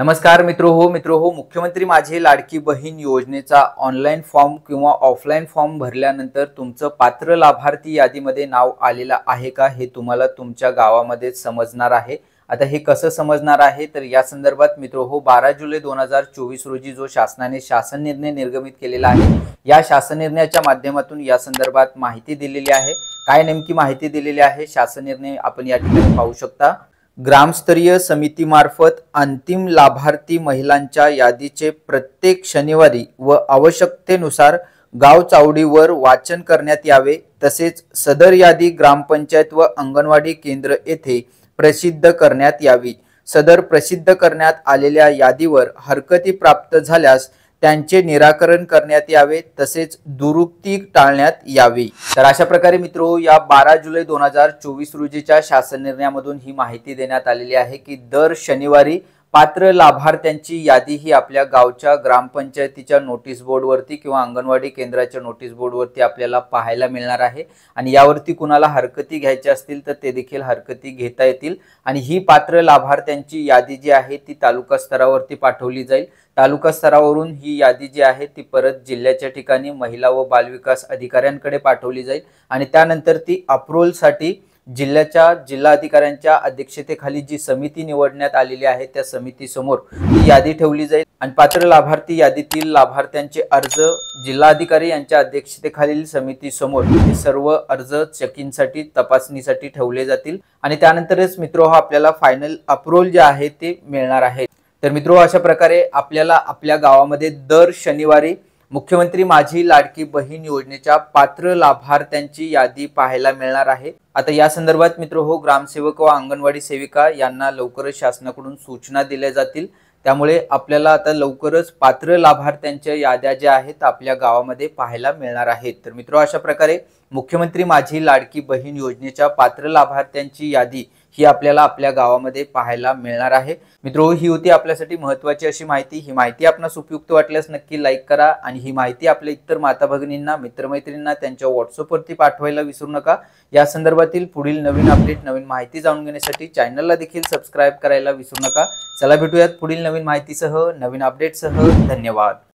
नमस्कार मित्रो हो मुख्यमंत्री माझी लाडकी बहीण योजनेचा ऑनलाईन फॉर्म किंवा ऑफलाईन फॉर्म भरल्यानंतर तुमचं पात्र लाभार्थी यादीमध्ये नाव आलेलं आहे का हे तुम्हाला तुमच्या गावामध्ये समजणार आहे। आता हे कसं समजणार आहे तर या संदर्भात मित्रो 12 जुलै 2024 रोजी जो शासनाने शासन निर्णय निर्गमित केलेला आहे या शासन निर्णयाच्या माध्यमातून या संदर्भात माहिती दिलेली आहे। काय नेमकी माहिती दिलेली आहे शासन निर्णय आपण या ठिकाणी पाहू शकता। ग्रामस्तरीय समितीमार्फत अंतिम लाभार्थी महिलांच्या यादीचे प्रत्येक शनिवारी व आवश्यकतेनुसार गाव चावडीवर वाचन करण्यात यावे। तसेच सदर यादी ग्रामपंचायत व अंगणवाडी केंद्र येथे प्रसिद्ध करण्यात यावी। सदर प्रसिद्ध करण्यात आलेल्या यादीवर हरकती प्राप्त झाल्यास त्यांचे निराकरण करण्यात यावे तसेच दुरुक्ती टाळण्यात यावी। तर अशा प्रकारे मित्रो या 12 जुलै 2024 रोजीच्या शासन निर्णयामधून ही माहिती देण्यात आलेली आहे की दर शनिवारी पात्र लाभार्थ्यांची यादी ही आपल्या गावच्या ग्रामपंचायतीच्या नोटीस बोर्डवरती किंवा अंगणवाडी केंद्राच्या नोटीस बोर्डवरती आपल्याला पाहायला मिळणार आहे आणि यावरती कुणाला हरकती घ्यायच्या असतील तर ते देखील हरकती घेता येतील। आणि ही पात्र लाभार्थ्यांची यादी जी आहे ती तालुका स्तरावरती पाठवली जाईल। तालुका स्तरावरून ही यादी जी आहे ती परत जिल्ह्याच्या ठिकाणी महिला व बालविकास अधिकाऱ्यांकडे पाठवली जाईल आणि त्यानंतर ती अप्रूव्हलसाठी जिल्ह्याच्या जिल्हाधिकाऱ्यांच्या अध्यक्षतेखाली जी समिती निवडण्यात आलेली आहे त्या समितीसमोर ही यादी ठेवली जाईल आणि पात्र लाभार्थी यादीतील लाभार्थ्यांचे अर्ज जिल्हाधिकारी यांच्या अध्यक्षतेखालील समितीसमोर हे सर्व अर्ज चेकिंगसाठी तपासणीसाठी ठेवले जातील आणि त्यानंतरच मित्रो आपल्याला फायनल अप्रूव्हल जे आहे ते मिळणार आहे। तर मित्रो अशा प्रकारे आपल्याला आपल्या गावामध्ये दर शनिवारी मुख्यमंत्री माझी लाडकी बहीण योजनेच्या पात्र लाभार्थ्यांची यादी पाहायला मिळणार आहे। आता या संदर्भात मित्रो ग्रामसेवक व अंगणवाडी सेविका यांना लवकरच शासनाकडून सूचना दिल्या जातील। त्यामुळे आपल्याला आता लवकरच पात्र लाभार्थ्यांच्या याद्या ज्या आहेत आपल्या गावामध्ये पाहायला मिळणार आहेत। तर मित्रो अशा प्रकारे मुख्यमंत्री माझी लाडकी बहीण योजनेच्या पात्र लाभार्थ्यांची यादी ही आपल्याला आपल्या गावामध्ये पाहायला मिळणार आहे। मित्रो ही होती आपल्यासाठी महत्त्वाची अशी माहिती। ही माहिती आपणास उपयुक्त वाटल्यास नक्की लाईक करा आणि ही माहिती आपल्या इतर माता भगिनींना मित्रमैत्रिणींना त्यांच्या व्हॉट्सअपवरती पाठवायला विसरू नका। या संदर्भातील पुढील नवीन अपडेट नवीन माहिती जाणून घेण्यासाठी चॅनलला देखील सबस्क्राइब करायला विसरू नका। चला भेटूयात पुढील नवीन माहितीसह नवीन अपडेटसह। धन्यवाद।